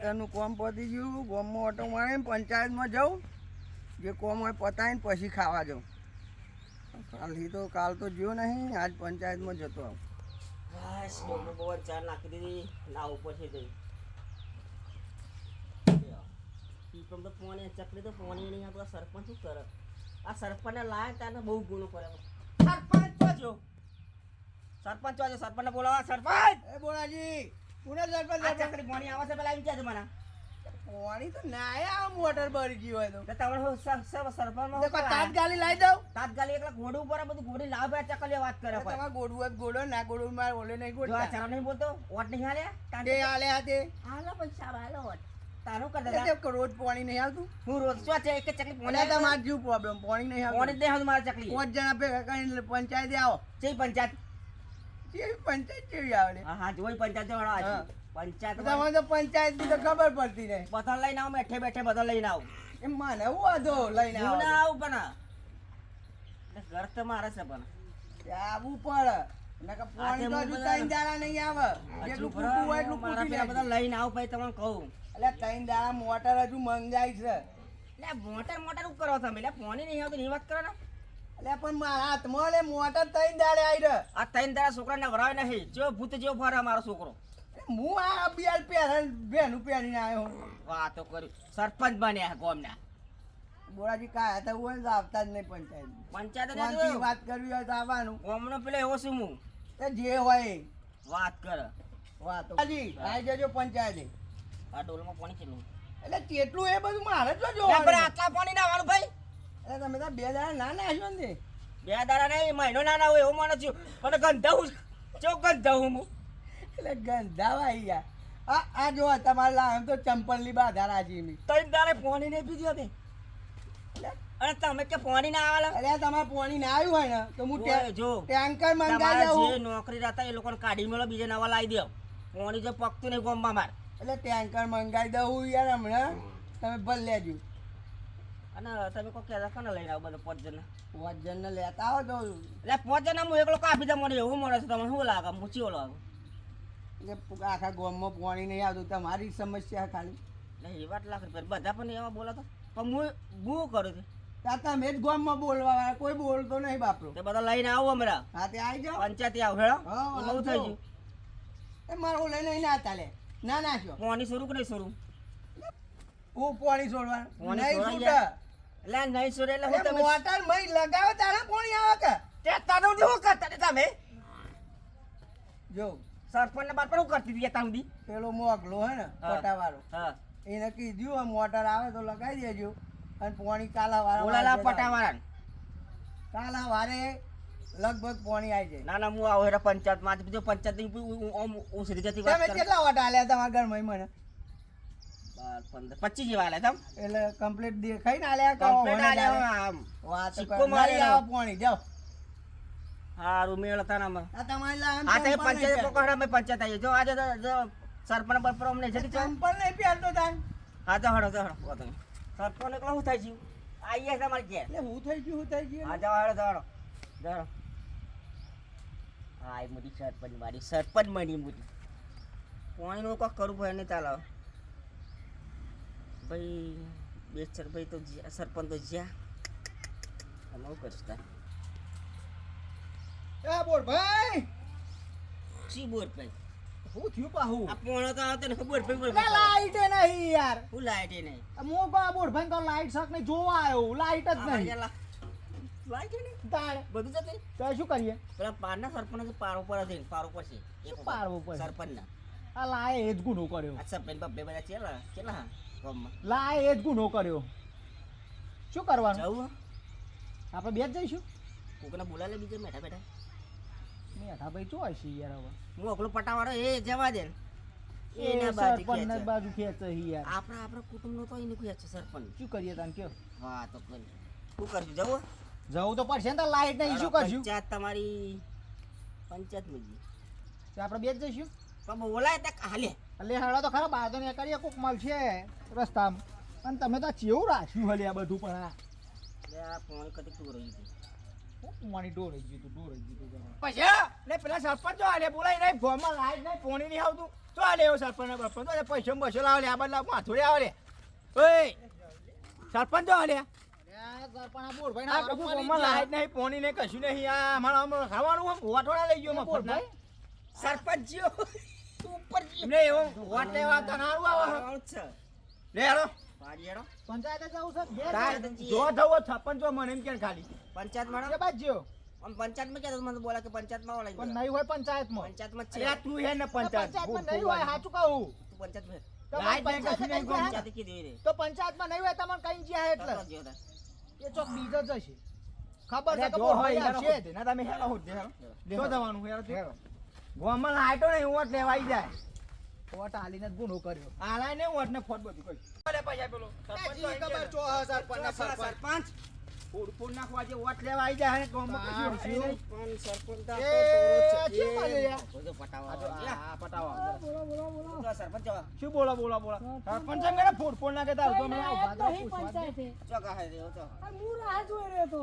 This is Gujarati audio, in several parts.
ખેતરનું કોમ પતી ગયું, ગામમાં ઓટો મારીને પંચાયતમાં જાઉં, જે કોમ હોય પતાવીને પછી ખાવા જાઉં. કાલ તો જ્યો નહીં, આજ પંચાયતમાં જતો આવું. બસ બહુ ચાર નાખી દીધી ના ઉપર છે જઈ પીપમ તો પોણી ચકરી તો પોણી નહીં આ સરપંચ શું કરે આ સરપંચને લાય તાને બહુ ગુનો કરે સરપંચ જો સરપંચ જો સરપંચને બોલાવા સરપંચ એ બોલાજી પુણે સરપંચ આ ચકરી પોણી આવે છે પેલા એમ કહે છે મને પાણી તો ના આ મોટર ભરી ગઈ હોય તો તમારે સરપંચ તાત્કાલિક લાવી દઉં. તાત્કાલિક એકલા ઘોડું ઉપર બધું ઘોડી લાવ બે ચકલીએ વાત કરે તમારે ગોડવું હોય તો ગોડો, ના ગોડવું મારે ઓલે નહીં જો ગોડતા. આ ચાલો નહીં બોલતો વોટ નહીં હાલે તે આલે હાથે હાલો પૈસા હાલો વોટ તારું કર તે દાદા રોજ પાણી નહીં આવતું. હું રોજ શું છે એક ચકલી મને પોણી તમારે જેવું પ્રોબ્લેમ, પાણી નહીં આવતું. પોણી દે હું મારા ચકલી 5 જણા ભેગા કરીને પંચાયતે આવો. જઈ પંચાયત કેવી પંચાયત કેવી આવે? હા હા જોઈ પંચાયત જવાનો હા. આ પંચાયત તમારે તો પંચાયત ની તો ખબર પડતી નહીં. બધાને લઈને આવું બેઠે બેઠે બધા લઈને આવું એ મને હું વાંધો લઈને હું ના આવો. આવું પણ ઘર તો મારે છે પણ આવવું પડે. નકર પાણી તો હજુ 3 દાડા નહીં આવે. જેટલું કૂટું હોય એટલું મારા કૂટી પેલા બધા લેજો. લઈને આવું ભાઈ તમને કહું એટલે 3 દાડા મોટર હજુ મંગાઈ છે. એટલે મોટર મોટર શું કરો તમે એટલે પોણી નહીં આવતું ની વાત કરો ને એટલે પણ મારા હાથમાં લે મોટર 3 દાડે આવી રહે. આ ત્રણ દાડા છોકરાને વરાય નહીં જો ભૂત જેવો ફરે મારો છોકરો હું આ બિયાર ભેનું પહેરીને આવ્યો. વાતો કર્યું સરપંચ બન્યા ગોમના બોરાજી કાંઈ હતા હોય ને તો આવતા જ નહીં પંચાયત. પંચાયત શાંતિથી વાત કરવી હોય તો આવવાનું. ગોમનો પેલો એવો શું હું એ જે હોય એ વાત કરે વાતો. હાજી આવી જજો પંચાયતે. આ ડોલમાં પાણી કેટલું એટલે કેટલું એ બધું મારે જ લે જોવાનું. પણ આટલા પાણી ના આવવાનું ભાઈ એટલે તમે તો 2 દાડા ના નાખ્યો ને. બે દાડા નહીં મહિનો ના ના હોય એવું માનો છું પણ ગંધા હું ચો ગંધા હું એટલે ગંધાવા આવી ગયા. આ જો તમારે લાવ તો ચંપલની બાધા રાખી મેં. ત્રણ દાડે પાણી નહીં પીધી હતી અને તમે કે પાણી ના આવેલા અરે તમારે પાણી ના આવ્યું હોય ને તો હું જો ટેન્કર મંગાવી તમારા જે દઉં. નોકરી રહેતા એ લોકોને કાઢી મેળો બીજે નવા લાવી દો પાણી જો પકતું નહીં ગોમમાં માર એટલે ટેન્કર મંગાવી દઉં યાર હમણાં. તમે ભલ લેજો. અને તમે કોઈ કહેતા કોને લઈને આવો બધો 5 જણા 5 જણને લેતા આવો તો એટલે 5 જણા હું એકલો કાપી દે મને એવું મળે છે તમને શું લાગે હું ચીવો લાગુ એટલે આખા ગામમાં પાણી નહીં આવતું. તમારી સમસ્યા ખાલી. એટલે એ વાત લાખ રૂપિયા બધા પણ એવા બોલાતો પણ હું કરું છું ત્યાં તમે જ ગામમાં બોલવા વાળા, કોઈ બોલતો નહીં બાપરો. તે બધા લઈને આવો હમણાં હા તે આવી જાઓ. પંચાયતી આવો હેડો હા, બહુ થઈ ગયું એ મારો લઈને નહીં ના ચાલે. ના નાખ્યો પાણી શરૂ કે નહીં શરૂ હું પાણી છોડવાનું પાણી નહીં છોડાઈ છૂટે. જાય. એટલે નહીં શરૂ એટલે હું તમે મોટર મય લગાવે તારે પાણી આવે કે તે તારું શું કરતા હતા તમે જો સરપંચ ને બાર પર શું કરતી હતી ત્યાં સુધી પેલો મોગલો હે ને હા. પટાવાળો હા એને કીધું આ મોટર આવે તો લગાવી દેજો અને પાણી કાલા બોલાલા વાળા પટાવાળા કાલા વારે લગભગ પાણી આવી જાય. ના ના હું આવો હેરા પંચાયત માં બીજો પંચાયત ઉસરી જતી વાત તમે કરે કેટલા વોટ આલ્યા તમારા ઘરમાં મને? 15 25 જેવા આલ્યા તમ એટલે કમ્પ્લીટ દેખાઈ ને આલ્યા કહો કમ્પ્લેટ મને આલ્યા આલ્યા. આમ વાત સિક્કો કરો. મારેલો. મારી આવો પાણી જાઓ. હારું મેળ હતા ને આ તમારી લાન આ તે ચંપલ નહીં પંચાયત પહેરતો. પકડ અમે પંચાયત આવી જો આજે જો સરપંચ બરપર અમને જતી છે ચંપલ નહીં પહેરતો તાન. હા તો હડો વાતો નહીં. સરપંચ એકલો શું થાય છે આઈએ તમારે ઘેર એટલે હું થઈ ગયું હા જાઓ હડો હડો જાઓ હા એ મોટી સરપંચ મારી સરપંચ મળી મોટી પાણીનું કોક કરવું પડે નહીં ચાલો ભાઈ બેચર ભાઈ તો સરપંચ તો જ્યાં અમે શું કરીશ તાર એ બોલ ભાઈ શી બોર ભાઈ હું થયું પાહુ આ પોણો તો આવતો ને ખબર ભાઈ બોલ લે લાઈટ એ નહીં યાર. હું લાઈટ નહીં હું પા બોલ ભાઈ તો લાઈટ શક નહીં જોવા આવ્યો. લાઈટ જ નહીં લાઈટ નહીં તારે બધું જતું તો શું કરીએ? પેલા પારના સરપંચ પારો પર હતી પારો પર છે શું પારવું પડે? સરપંચના આ લાય એ જ ગુનો કર્યો. આ સરપંચ બાપ બે બધા ચેલા ચેલા હા ગામમાં લાય એ જ ગુનો કર્યો. શું કરવાનું? જવું આપણે બે જ જઈશું. કોકને બોલા લે બીજે બેઠા બેઠા મેઠા ભાઈ શું હશે યાર હવે? હું અગલો પટાવાળો એ જવા દે ને એ એના બાજુ સરપંચના ખેંચે. બાજુ ખેંચે છે યાર. આપણા કુટુંબ નો તો એને કોઈ છે સરપંચ શું કરીએ તાન કયો? હા તો કરી શું કરશું જવું જવું તો પડશે ને તાર લાઈટ નહીં શું કરશું? પંચાયત તમારી પંચાયત માં તો આપણે બે જ જઈશું. પણ બોલાય ત્યાં હાલે એટલે હેડો તો ખરા બહાર તો નીકળીએ કોક મળશે રસ્તામાં. અને તમે તો ચેવું રાખ્યું હલે આ બધું પણ આ આ ફોન કદી તું રહી હતી મારી ડોરાઈ ગયું તું કરે. પછી લે પેલા સરપંચ જો આલે બોલાય નહીં ફોર્મમાં લાઈટ નહીં પોણી નહીં આવતું તો આલે એવો સરપંચ બરપંચ તો પૈસા બસો લાવ લે આ બદલા માથોડે આવે લે ઓય સરપંચ જો આલે સરપંચ આ બોરભાઈ આ કશું ફોર્મમાં લાઈટ નહીં પોણી નહીં કશું નહીં આ અમારા ખાવાનું વાટોડા લઈ ગયો મફત ના સરપંચ જીઓ તું ઉપર જીઓ એમને એવો વાટ લેવા તનારું આવે આવું જ છે લે હેરો પાડી હેડો પંચાયતે જવું છે બે તાર જો થવો સરપંચ જો મને એમ કે ખાલી પંચાયત કે માં બાદ જ્યો આમ પંચાયત માં ક્યાં મને બોલા કે પંચાયત માં વળાઈ પણ નહીં હોય પંચાયતમાં પંચાયત માં અરે તું હે ને પંચાયતમાં નહીં હોય સાચું કહું તું પંચાયત માં તો લાઈટ નહીં કશું નહીં પંચાયત કીધી રે તો પંચાયતમાં નહીં હોય તમને કઈ જ્યાં એટલે તરત જ્યો તા. એ ચોક બીજો જ હશે ખબર છે અરે કે જો બોરભાઈ હોય આવશે આવશે ના તમે હેલો હોત હેલો જો જવાનું હેલો ગોમલ હાટો ને વોટ લેવાઈ જાય વોટ આલીને જ ગુનો કર્યો આલાય ને વોટ ને ફોટ બધું કઈ અરે પૈસા પેલો સરપંચ તો ખબર ચો સરપંચ સરપંચ ફૂડ ફૂડ નાખવા જે વોટ લેવા આવી જાય ને ગોમમાં કશું હશે નહીં. પણ સરપંચ એ, શું કર્યું યાર? તો પટાવા આ પટાવો તો સરપંચ જવા શું બોલો બોલો બોલો સરપંચ એમ કે ફૂડ ફૂડ નાખે તાર ગોમે ચોકા હે દેવો તો હું રાહ જોઈ રહ્યો હતો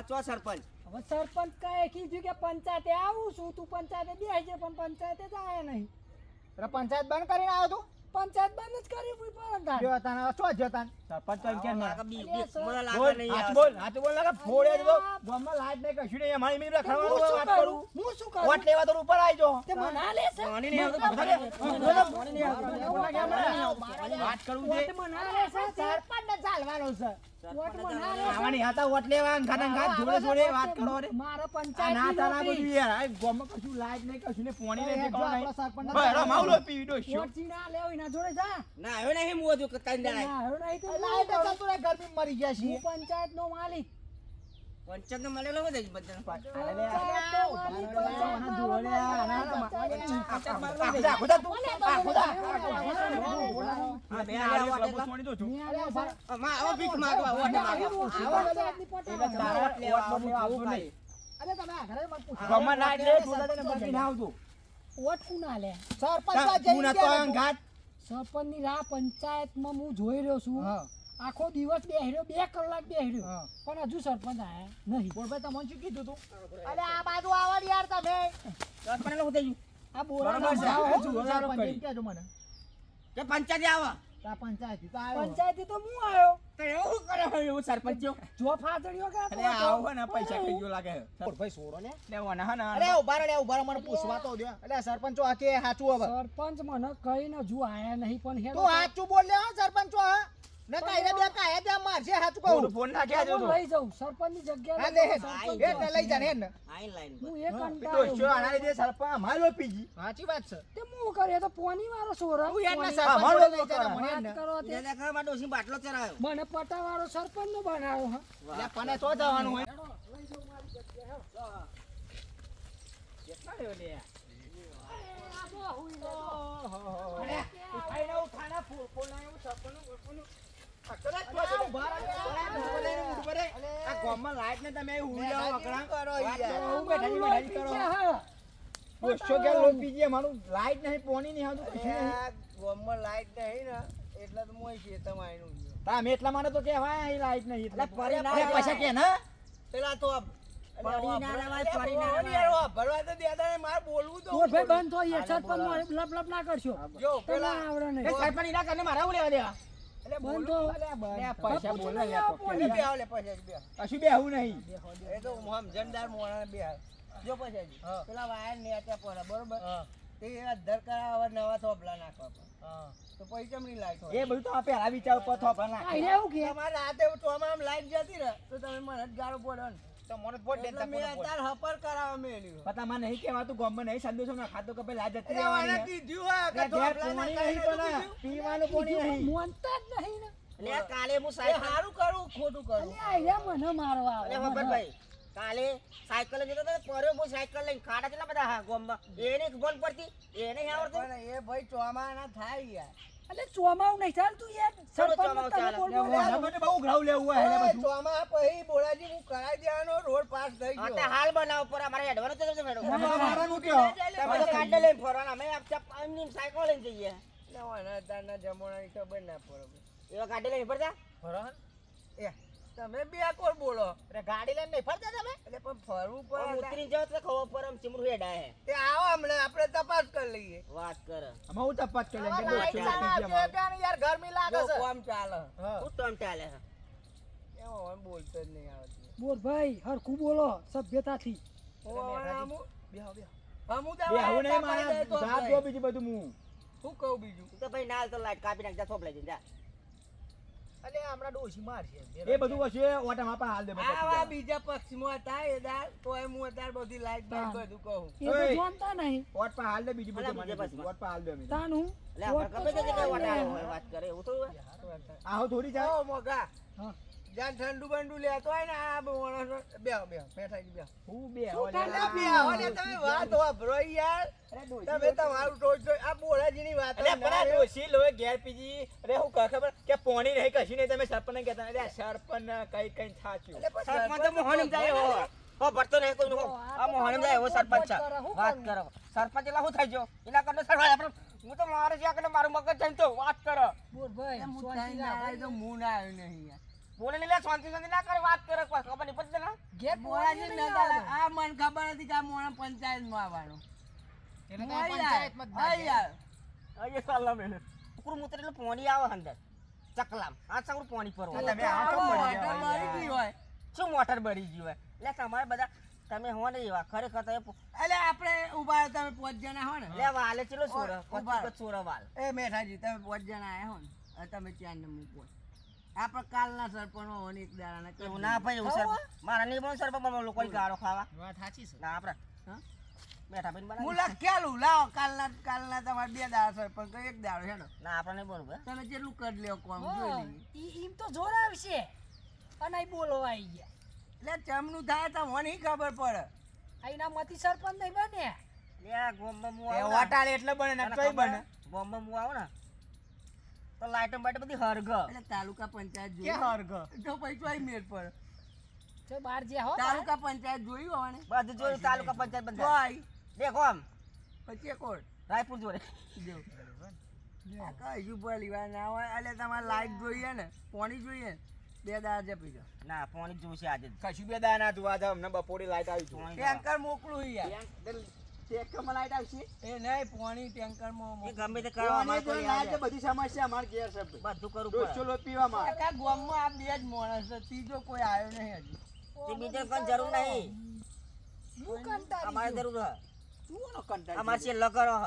ચો સરપંચ હવે સરપંચ કહે કીધું કે પંચાયતે આવું છું તું પંચાયતે બેસી જાય પણ પંચાયતે જાય નહીં પંચાયત બંધ કરીને આવ્યો તું પંચાયત બંધ જ કરી પૂરી પરંતુ જો તાન ચો જતાન સરપંચ તો એમ કે ના લાગે બી મને લાગે બોલ નહીં હાથ આવે. બોલ હાથ બોલ લાગે ફોડે જ દો ગોમમાં લાઈટ નહીં કશું નહીં અમારી મીરા ખરવાનું વાત કરું હું શું વોટ કરું લેવા તો ઉપર આવી જો તે મના લેશે પાણી નહીં આવતું. પાણી નહીં આવતું. વાત કરું છે વોટ મના લેશે સરપંચને ચાલવાનો છે વોટ મના લેશે આવવાની હતા વોટ લેવા ઘાટા ઘાટ જોડે જોડે વાત કરો રે મારા આ ના પંચાયત તાના બધું યાર આ ગોમમાં કશું લાઈટ નહીં કશું નહીં પાણી નહીં જો ઠેકાણું આપણા સરપંચને નહીં બરાબર માવલો પી દો શું વોટ ના લેવો એના જોડે જા ના હવે નહીં મુઓ જો કતાઈ દાડા ના હવે નહીં તો લાઈટ જતું રે ગરમી મરી ગયા છીએ હું પંચાયત નો માલિક પંચાયત ને મળેલો બધે બધાને પંચાયત નો માલિક આ બે આલે વોટ એટલા. માં આવો ભીખ માંગવા વોટ માંગવા અરે તમે આ ઘરે મત પૂછો ગોમમાં લાઈટ લે જોડા તને બધી ના આવતું વોટ કુના લે સરપંચ પાસે જઈને પૂના તો ગયા ઘાટ સરપંચ ની રાહ પંચાયતમાં હું જોઈ રહ્યો છું હા આખો દિવસ બેહ્યો 2 કલાક બેહ્યો હા. પણ હજુ સરપંચ આયા નહીં બોરભાઈ તમને શું કીધું તું અરે આ બાજુ આવો યાર તમે સરપંચ લોકો થઈ આ બોરા બરાબર છે. જાઓ. સરપંચ એમ કહેજો મને કે પંચાયત આવા આ પંચાયત તો આવ્યો પંચાયતી તો હું આવ્યો તો એવું કરે હોય એવું સરપંચ જો જો ફાતડીઓ કે અરે આવો હે ને પૈસા ખાઈ ગયો લાગે બોરભાઈ છોડો ને લેવાના હે ને અરે ઉભા રહો મને પૂછવા તો દે એટલે સરપંચો આ કે સાચું હવે સરપંચ મને કહીને હજુ આયા નહીં પણ હેડો તું સાચું બોલ લે હા સરપંચો હા ને કાયદે બે કાયદે ત્યાં મારશે સાચું કહું ફોન નાખ્યા જો હું લઈ જાઉં સરપંચ ની જગ્યાએ હા દે લઈ હે જાઉં. એટલે લઈ જા ને હે ને આઈન લાઈન હું એ તો કંટાળ્યો શું આના લીધે સરપંચ અમારો પીજી સાચી વાત છે તે હું કરે તો પોની વાળો સોરો તું યાર ના પોની. સરપંચ અમારો જોડે લઈ જા ને મને હે વાત ને કરો તે જે દેખા માં ડોસી બાટલો ચરાયો મને પટાવાળો સરપંચ નો બનાવ્યો હા લે પને તો જવાનું હોય કેટલા લેવો લે આ ગામમાં લાઈટ ને તમે ઉડી જાઓ અકડા કરો વાત યાર. કરો, બેઠાડી બેઠાડી કરો. હા. દોસ્તો કે લો પીજીએ મારું લાઈટ નહીં પાણી નહીં આવતું કશું નહીં. ગોમમાં લાઈટ નહીં ને એટલે તો મોય ખેતરમાં આવીને ઊંઘ્યો. તામે એટલા માટે તો કહેવાય અહીં લાઈટ નહીં એટલે એટલે ફરી ના અરે લેવાય. પૈસા કે ના પેલા તો આ- ફરી ના લેવાય, ફરી ના ભરવાની લેવાય. યાર, ભરવા તો દેતા નહીં, મારે બોલવું તો તો ભાઈ બંધ થઈ ગયા સરપંચ નો લપ લપ ના કરશો જો તો ના પેલા આવડે એ નહીં સરપંચ ઈના કરીને મારા હું લેવા દેવા એટલે બંધ બોલવું તો અરે પૈસા બાપુ બોલે તો લે આવો કોક એટલે કે. બે આવ લે પૈસા બે કશું બેહવું નહીં એ તો આમ જમદાર મોણા બે આવ જો પૈસા હા. પેલા વાયર નેચા પડે બરોબર હા તે અધર કરાવવા નવા થોપલા નાખવા પડે હા તો પૈસા ની લાઈટ એ હોય બધું તો આ પેલા વિચાર ઉપર થોપા નાખે આઈને એવું કે તમારે રાતે ચોમામાં આમ લાઈટ જતી રહે તો તમે મને જ ગાળો પડે ને તો મને પોટ દે એટલે મેં અત્યારે હપર કરાવવા મેલ્યું પતા માં નહીં કહેવાતું ગામમાં નહીં સંદેશો ના ખાતો કે ભાઈ લાજ જતી એટલે મને રહેવાની કીધું હોય કે એટલે ઘેર થોપલા પાણી નાખાય નહીં એટલે તો ના, કીધું. પીવાનું પાણી નહીં મોનતા જ નહીં ને એટલે કાલે હું એ સાયકલ સારું કરું ખોટું કરું અલે આઈને મને મારવા આવે. અરે મગનભાઈ કાલે સાયકલ જતો તો પડ્યો હું સાયકલ લઈને ખાડા કેટલા બધા હા ગોમમાં એને ફોન પડતી એને નહીં આવડતું પણ એ ભાઈ ચોમાના થાય યાર અલે ચોમાવું નહીં ચાલતું યાર સરપંચ ચોમાવું ચાલે. બોલ એટલે બોલ. ઓના માટે બહુ ઘાવ લેવું હોય એટલે બધું ચોમા પછી બોલાજી હું કરાવી દેવાનો રોડ પાસ થઈ હા, તે ગયો હાલ બનાવ પર અમારે હેડવાનું તો જશે મેડમ તમે મારવાનું કયો તમે તો કાંડે લઈને ફરવાના અમે એમની સાયકલ લઈને જઈએ એટલે ઓના તારના જમવાના ખબર ના પડે એવા કાંડે લઈને ફરતા બરાબર એ તમે બે કોણ બોલો અરે ગાડી લઈને નહીં ફરતા તમે એટલે પણ ફરવું આમ પડે ઉતરી જાવ તો ખબર પર આમ ચીમરું હેડા હે તે આવો હમણાં આપણે તપાસ કરી લઈએ વાત કર આમાં હું તપાસ કરી લઉં કે હવે લાઈટ દોઢસો ચાલે રૂપિયા આપજો કે યાર ગરમી લાગે જો છે કોમ ચાલે હા. હું ટોમ ચાલે હે એવો હવે બોલતો જ નહીં આવડતું બોલ ભાઈ હરખું બોલો સભ્યતાથી ઓ હવે હમું બેહો બેહો હમું બે આવું નહીં તમારે મારા તો સાહેબ જો બીજું બધું હું શું કહું બીજું તું તો ભાઈ નાલ તો લાઈટ કાપી નાખ જા થોપ લઈ જા અલે હમણાં ડોશી મારશે એ બધું વસ્તુ એ ઓટામાં પણ હાલ દે આ બધા બીજા પક્ષમાં હતા એ દાર તોય હું અત્યારે બધી લાઈટ બાઈટ બધું કહું એ તો ઓય. જાણતા નહીં ઓટ પર હાલ દે બીજું બધું અલા, મને બીજે બસ. ઓટ પર હાલ દે અમે તાનું એટલે આપણે ગમે તે જગ્યાએ વટાય હોય વાત કરે એવું તો હોય. આહો થોડી જાય ઓ મોગા હા. જ્યાં ઠંડુ બંડુ લેતો હોય ને આ માણસ બેહો બેહો બેઠા બેહો હું બે શું ઓલે ઠંડા અલા બેહો ને તમે વાત વાપરો યાર તમે તમારું ટોચ આ બોલાજીની વાત અરે પણ આ ડોશી લોએ ઘેર પીજી અરે હું ખબર કે પોણી નહીં કશી નહીં તમે સરપંચ કહેતા અરે સરપંચ કઈ કઈ થાચ્યું સરપંચ તો મોહનમ જાય હો હો ભરતો નહીં કોઈ નો આ મોહનમ જાય હો સરપંચ છે. વાત કરો સરપંચ એટલે શું થઈ ગયો એના કરને સરવાય આપણે હું તો મારે છે કે મારું મગજ જઈને તો વાત કરો બોલ ભાઈ હું શાંતિ થઈને રાખ. આવ્યો તો હું ના આવ્યો નહીં યાર બોલે ને લે શાંતિ શાંતિ ના કરે વાત કરે કોઈ ખબર નહીં પડતી ને ઘેર બોલાજી બોલાજી ન નહીં ચાલે. આવવાનું. આ મને ખબર નથી કે આ મોણા પંચાયતમાં આવવાનો એટલે હું તમે આઈ પંચાયતમાં જ યાર. આઈ યાર. એ સાલા મેલે કુકરું મુતરે એટલે પોણી આવે અંદર ચકલામ આ સગું પોણી પર હોય. તમે આ તો આવો પડી વાટો ગયા મારી ગઈ હોય શું મોટર ભરી ગયું હોય એટલે તમારે બધા તમે હો ને એવા ખરેખર તમે એટલે આપણે ઉભા રહો, તમે 5 જણા હો ને લે વાલે ચલો સોર ઉભા. પચીસ સોર વાલ એ મેઠાજી તમે 5 જણા આયા હો ને હવે તમે 4 ને મૂકો આપણે કાલના સરપંચ હોય ને એક દાડાના કરી એવું ના ભાઈ એવું સર મારા નહીં બનો સર પણ લોકો ગાળો ખાવા વાત સાચી છે ના આપણે હા? બેઠા ભાઈ હું બનાવી લખેલું લાવો કાલના તમારે 2 દાડા સરપંચ કઈ 1 દાડો હેડો ના આપણે નહીં બોલવું હે. તમે કેટલું કરી લ્યો કોમ હો, જોઈ લઈએ ઈમ તો જોર આવશે અને અહીં બોલવા આવી ગયા એટલે ચમનું થાય તો મને ઈ ખબર પડે અહીંના મતી સરપંચ નહીં બને લે આ ગોમમાં હું એ આવું ને, ઓટાળે એટલે બને ને તને કઈ ખબર બને હે? ગોમમાં હું આવું ને તો લાઈટો બાઈટો બધી હરગ એટલે તાલુકા પંચાયત કે જોયું હરગ તો પૈસા મેળ પડે તો બહાર જે હો તાલુકા પંચાયત જોયું હોય ને બધું જોયું તાલુકા પંચાયત તો બંધ આઈ દેખો આમ પછી કોણ રાયપુર જોડે જો આ કઈ ભલી વાર ના હોય એટલે તમારે લાઈટ જોઈએ ને પાણી જોઈએ ને 2 દાડા જપી જાઓ ના પાણી જોશે આજે જ. કશું બે દાના જોવા જાવ અમને બપોરે લાઈટ આવી છે પાણી ટેન્કર મોકલું યાર ટેક્ટરમાં લાઈટ આવશે એ નહીં પાણી ટેન્કરમાં એ મોકલું ગમે તે કરવા અમારે કોઈ લાઈટ આવે. બધી સમસ્યા અમાર ઘેર છે બધું કરવું દોઢસો પડે લોટ પીવામાં આખા ગામમાં આ 2 જ માણસ છે ત્રીજો કોઈ આવ્યો નહીં હજી તે બીજે કોઈ જરૂર નહીં હું કંટાળી અમારે ગયો. જરૂર હે તું નો કંટાળી અમારે છે લગર હ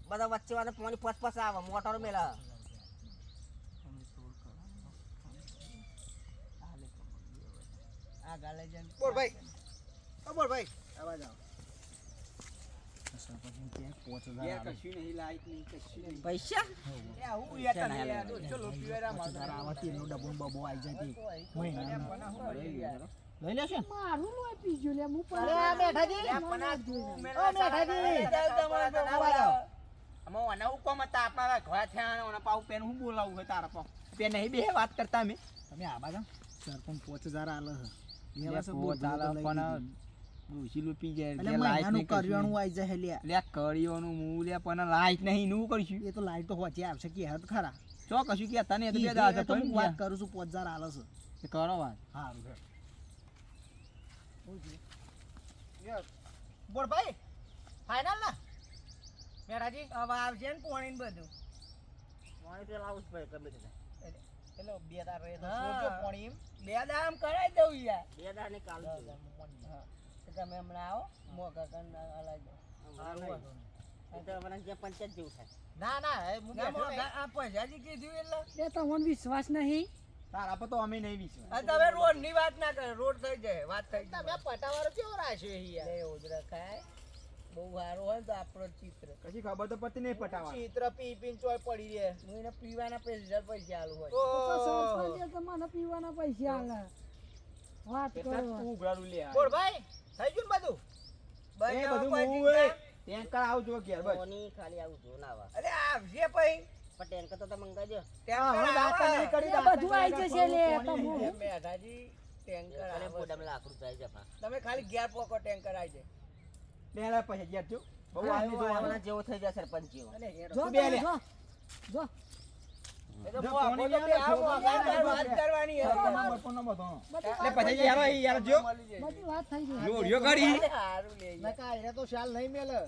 બધા વચ્ચે વાળા પાણી પસ આવે મોટરો મેલા હ. આ ગાલે જઈને બોલ ભાઈ ઓ બોલ ભાઈ આવા જાવ ઘેર કશું નહીં લાઈટ નહીં કશું નહીં પૈસા એ આવું યાર તને યાર દોઢસો લોટ પીવાના લઈ લેશે મારું લોહી પી ગયું લે હું અરે આ મેઠાજી ઓ મેઠાજી અમે ઓના હુકમ હતા આપણા ઘર થયા અને ઓના પાઉ પેન હું બોલાવું હે તારા પાઉ પેન નહીં બે વાત કરતા અમે તમે આ બાજુ સરપંચ 5000 આલે છે ડોશીલું પી જાય એટલે મહિનાનું કરિયાણું આવી જાય લ્યા લે કરિયોનું હું લે પણ લાઈટ નહીં નું કરશું એ તો લાઈટ તો હોચે આવશે કે હદ ખરા ચો કશું કહેતા નહીં એ તો બે એ દાડા તો હું છે વાત કરું છું 5000 આલે છે કરો વાત હારું હે બોલ ભાઈ ફાઇનલ ના મેઠાજી હવે આવશે ને પાણી ને બધું પાણી તો લાવું જ પડે ગમે તે થાય. એટલે 2 દાર રહે તો હા. સોચો પાણી એમ 2 દાડા આમ કરાવી દઉં યાર 2 દાડા ને કાલ જોઈએ. હા તો તમે હમણાં આવો મોકા કરીને હલાવી દો સારું નહીં. નહીં તો અમારે જે પંચાયત જેવું થાય ના ના એ હું ના, બેઠો મોકા, આ પૈસાજી કીધું એટલે લે તમને વિશ્વાસ નહીં તારા પર તો અમે નહીં વિશ્વાસ આ તમે રોડ ની વાત ના કરો રોડ થઈ જાય વાત થઈ તમે જાય પટાવાળો કેવો રાખ્યો છે યાર લે ઉધરા ખાય બહુ સારું હોય ને તો આપણો ચિત્ર કશી ખબર તો પડતી નહીં પટાવા ચિત્ર પી પીને ચોય પડી રહે હું એને પીવાના પૈસા આલું હોય તો સરપંચે તમને પીવાના પૈસા આલે વાત એટલા જ કરો તું ઉઘરાડું લે બોલ ભાઈ થઈ ગયું ને બધું બસ એ હવે બધું કોઈ હું ચિંતા- ટેન્કર આવજો ઘેર બસ પાણી ખાલી આવું જો ના આવે અરે આવશે પછી પણ ટેન્કર તો તમે મંગાવજો ટેન્કર હવે દાંત આવે. નહીં કરી, એ દાંત બધું આવી નહીં જશે લે પાણી તમે નહીં. મેઘાજી ટેન્કર અને આવે. બોડામાં લાકડું જાય છે પા તમે ખાલી ઘેર પોકો ટેન્કર આવી જાય પહેલા પછી ઘેર જો બહુ હા, આવી હમણાં જેવો થઈ જાય સરપંચ જેવો અને હેડો. જો તું બે તમે લે. જો એ તો જો મોકો પોણી તો નહીં બે આવે, આ છોકરા મોકા વાત વાત કરવાની હે. બપોરનો બધો. બધી એટલે વાત પછી યાર અહીં યાર જો મળી જાય. બધી વાત થઈ ગઈ લોડિયો કાઢી હારું લે ને કાંઈ તો શાલ નહીં મેલે.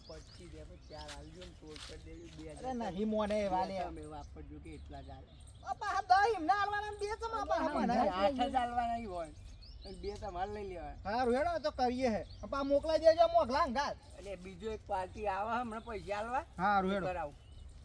પછી દે પછી ચાર આલજો ને તોડ કરી દેજો 2000. અરે નહીં મોને વાલે. તમે વાપરજો કે એટલા જ આલે. બાપા હા દહીં એમને આલવાના ને બે ચમા બાપા મને. 8 જ આલવાના ઈ હોય અને 2 તમારે લઈ લેવા. હારું હેડો તો કરીએ હે. બાપા મોકલાઈ દેજો મોકલા અંગાત. એટલે બીજો એક પાર્ટી આવે હમણાં પૈસા આલવા હારું હેડો. કરાવું.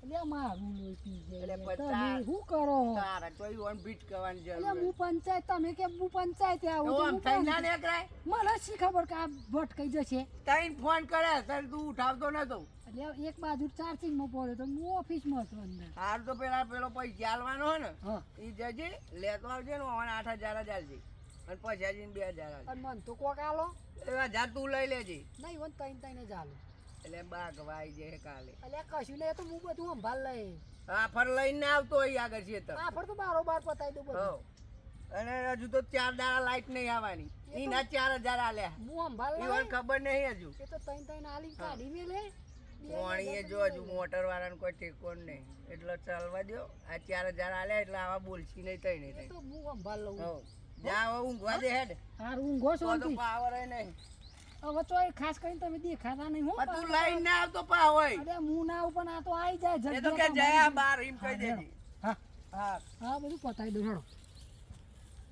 એટલે મારું લોહી પી જાય એટલે તમે પચાસ. શું કરો તારા તો ઈ ઓન બીટ કરવાની એટલે જરૂર હું પંચાયત તમે કે હું પંચાયતે આવું તો તો આમ હું થઈ ના પંચાયત. નીકળાય. મને શી ખબર કે આ ભટકાઈ જશે તઈને ફોન કરે ત્યારે તું ઉઠાવતો નતો. એટલે એક બાજુ ચાર્જિંગમાં પડ્યો તો હું ઓફિસમાં હતો અંદર હાર તો પેલો પૈસા આલવાનો હે ને હા ઈ જજે લેતો આવજે ને ઓન 8000 જ આલજે અને પછી આજીને 2000 આલજે. અને મન તો કોક આલો એવા જા તું લઈ લેજે. નહીં વન તઈને તઈને જ આલો એટલે બાગ વાઈ જાય કાલે. એટલે કશું નહીં એ તો હું બધું સંભાળ લઈ આફર લઈને આવતો હોય આગળ છે તો. આફર તો બારોબાર પતાવી દઉં બધું હો. અને હજુ તો 4 દાડા લાઈટ નહીં આવવાની. એના 4000 આલ્યા. હું સંભાળ ઈવન લઈ ખબર નહીં હજુ. એ તો તઈને તઈને આલી કાઢી મેલે પોણીએ જો હજુ મોટર વાળાને કોઈ ટેકો નહીં એટલે ચાલવા દો. આ 4000 આલ્યા એટલે આવા બોલશી નહીં તઈ નહીં એ તઈ. તો હું સંભાળ લઉં હો. જા હવે ઊંઘવા દે હેડ. હારું ઊંઘો તો શાંતિ પાવર નહીં. હવે તો ખાસ કરીને તમે દેખાતા નહીં હો પણ તું લઈને ના આવતો પા હોય. અરે હું ના આવું પણ આ તો આવી જાય એ તો કે જગ્યા જયા બાર એમ કહી દેજે. હા હા હા બધું પતાવી દઉં હેડો